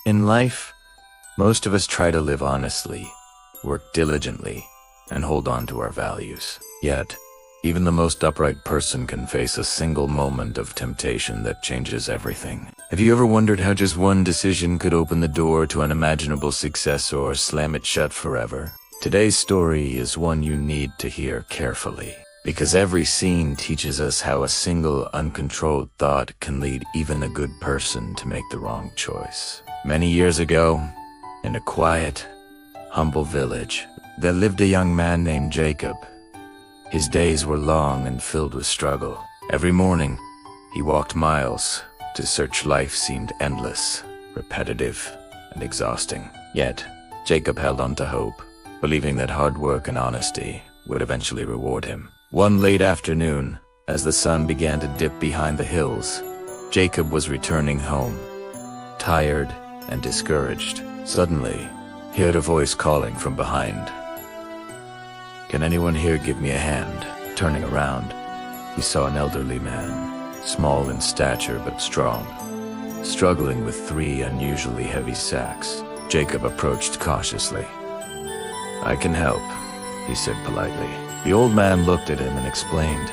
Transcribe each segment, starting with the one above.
In life, most of us try to live honestly, work diligently, and hold on to our values. Yet, even the most upright person can face a single moment of temptation that changes everything. Have you ever wondered how just one decision could open the door to unimaginable success or slam it shut forever? Today's story is one you need to hear carefully, because every scene teaches us how a single uncontrolled thought can lead even a good person to make the wrong choice. Many years ago, in a quiet, humble village, there lived a young man named Jacob. His days were long and filled with struggle. Every morning, he walked miles. To search life seemed endless, repetitive, and exhausting. Yet, Jacob held on to hope, believing that hard work and honesty would eventually reward him. One late afternoon, as the sun began to dip behind the hills, Jacob was returning home, tired and discouraged. Suddenly, he heard a voice calling from behind. "Can anyone here give me a hand?" Turning around, he saw an elderly man, small in stature but strong, struggling with 3 unusually heavy sacks. Jacob approached cautiously. "I can help," he said politely. The old man looked at him and explained,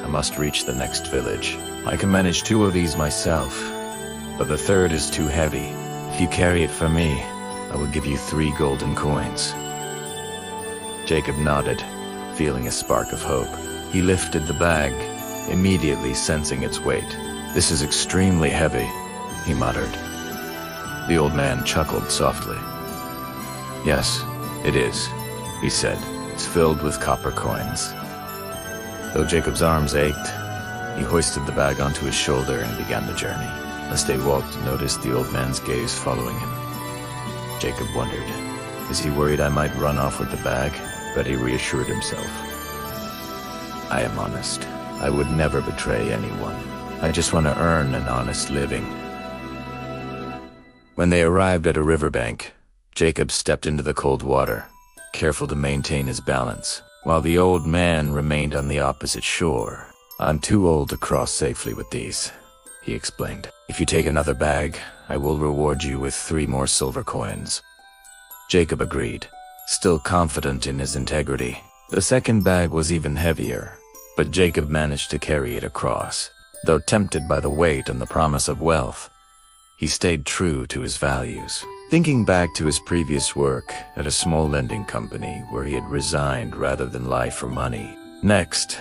"I must reach the next village. I can manage 2 of these myself, but the third is too heavy. If you carry it for me, I will give you 3 golden coins." Jacob nodded, feeling a spark of hope. He lifted the bag, immediately sensing its weight. "This is extremely heavy," he muttered. The old man chuckled softly. "Yes, it is," he said. "It's filled with copper coins." Though Jacob's arms ached, he hoisted the bag onto his shoulder and began the journey. As they walked, he noticed the old man's gaze following him. Jacob wondered, is he worried I might run off with the bag? But he reassured himself. "I am honest. I would never betray anyone. I just want to earn an honest living." When they arrived at a riverbank, Jacob stepped into the cold water, careful to maintain his balance, while the old man remained on the opposite shore. "I'm too old to cross safely with these," he explained. "If you take another bag, I will reward you with 3 more silver coins." Jacob agreed, still confident in his integrity. The second bag was even heavier, but Jacob managed to carry it across. Though tempted by the weight and the promise of wealth, he stayed true to his values. Thinking back to his previous work at a small lending company where he had resigned rather than lie for money. Next,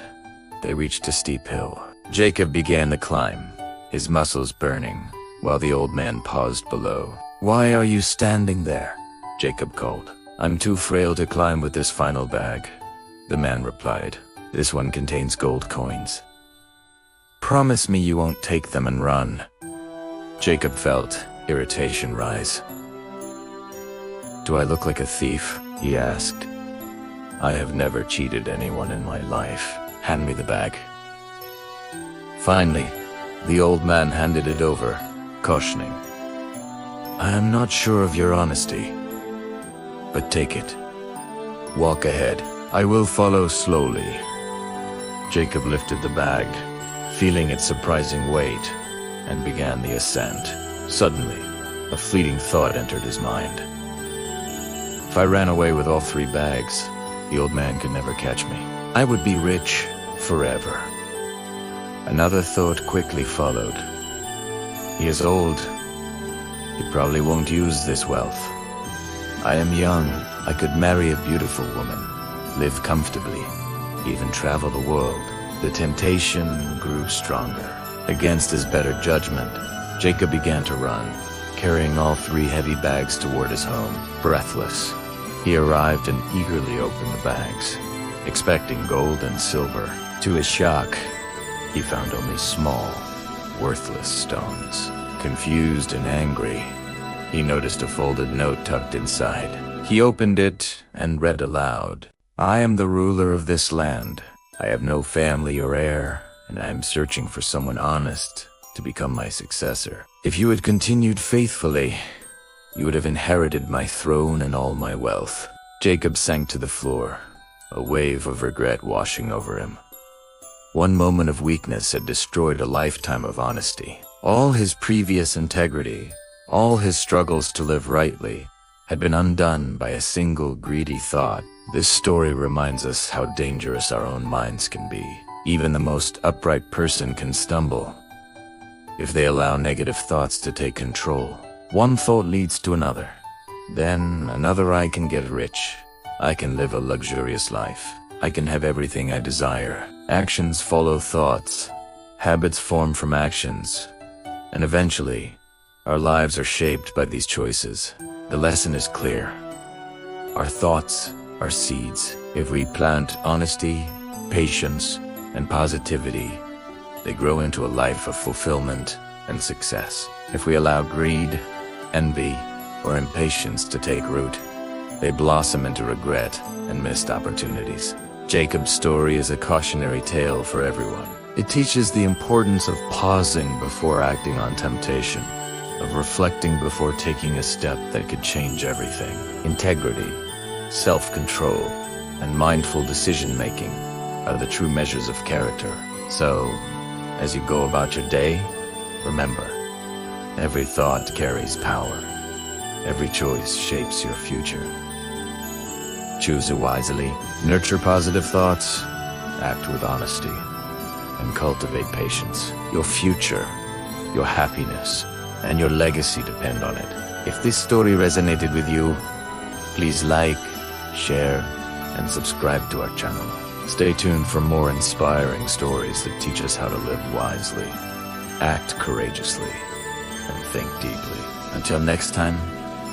they reached a steep hill. Jacob began the climb, his muscles burning, while the old man paused below. "Why are you standing there?" Jacob called. "I'm too frail to climb with this final bag," the man replied. "This one contains gold coins. Promise me you won't take them and run." Jacob felt irritation rise. "Do I look like a thief?" he asked. "I have never cheated anyone in my life. Hand me the bag." Finally, the old man handed it over, cautioning, "I am not sure of your honesty, but take it. Walk ahead. I will follow slowly." Jacob lifted the bag, feeling its surprising weight, and began the ascent. Suddenly, a fleeting thought entered his mind. If I ran away with all 3 bags, the old man could never catch me. I would be rich forever. Another thought quickly followed. He is old. He probably won't use this wealth. I am young. I could marry a beautiful woman, live comfortably, even travel the world. The temptation grew stronger. Against his better judgment, Jacob began to run, carrying all 3 heavy bags toward his home. Breathless, he arrived and eagerly opened the bags, expecting gold and silver. To his shock, he found only small, worthless stones. Confused and angry, he noticed a folded note tucked inside. He opened it and read aloud, "I am the ruler of this land. I have no family or heir, and I am searching for someone honest to become my successor. If you had continued faithfully, you would have inherited my throne and all my wealth." Jacob sank to the floor, a wave of regret washing over him. One moment of weakness had destroyed a lifetime of honesty. All his previous integrity, All his struggles to live rightly had been undone by a single greedy thought. This story reminds us how dangerous our own minds can be. Even the most upright person can stumble if they allow negative thoughts to take control. One thought leads to another. Then another. I can get rich. I can live a luxurious life. I can have everything I desire. Actions follow thoughts. Habits form from actions. And eventually, our lives are shaped by these choices. The lesson is clear. Our thoughts are seeds. If we plant honesty, patience, and positivity, they grow into a life of fulfillment and success. If we allow greed, envy, or impatience to take root, they blossom into regret and missed opportunities. Jacob's story is a cautionary tale for everyone. It teaches the importance of pausing before acting on temptation, of reflecting before taking a step that could change everything. Integrity, self-control, and mindful decision-making are the true measures of character. So, as you go about your day, remember, every thought carries power. Every choice shapes your future. Choose it wisely, nurture positive thoughts, act with honesty, and cultivate patience. Your future, your happiness, and your legacy depend on it. If this story resonated with you, please like, share, and subscribe to our channel. Stay tuned for more inspiring stories that teach us how to live wisely, act courageously, and think deeply. Until next time,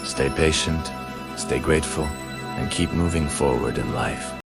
stay patient, stay grateful, and keep moving forward in life.